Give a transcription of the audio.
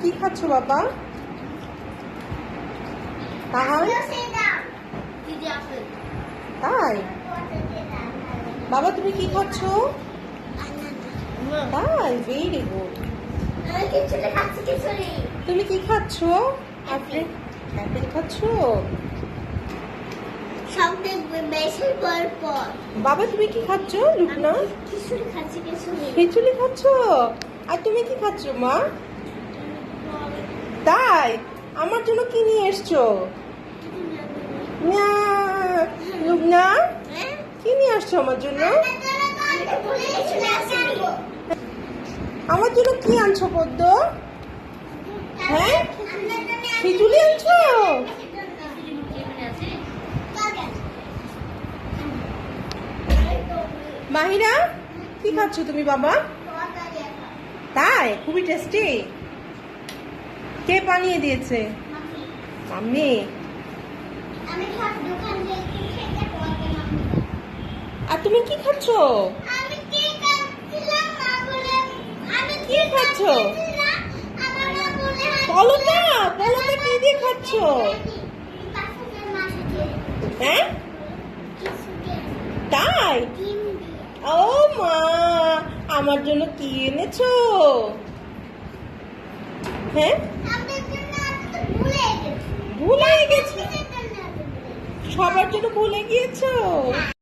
কি খাচ্ছ বাবা? তাই বাবা তুমি কি খাচ্ছ? তাই ভেরি গুড। তুমি কি খাচ্ছ? আপেল খাচ্ছ? বাবা তুমি কি খাচ্ছ? রুকনা খিচুড়ি খাচ্ছ? আর তুমি কি খাচ্ছ মা? তাই আমার জন্য কি নিয়ে এসছো? রুকনা কি নিয়ে আসছো আমার জন্য? আমার জন্য কি আনছো পদ্ম? হ্যাঁ খিচুড়ি আনছো? মাহিরা কি খাচ্ছ তুমি বাবা? তাই খুবই টেস্টি। কে বানিয়ে দিয়েছে? মাম্মি। আর তুমি কি খাচ্ছ? কি খাচ্ছ? পলতা কি দিয়ে খাচ্ছ? হ্যাঁ তাই ও মা আমার জন্য কি এনেছো? হ্যাঁ ভুলে গেছি সবার জন্য ভুলে গিয়েছো।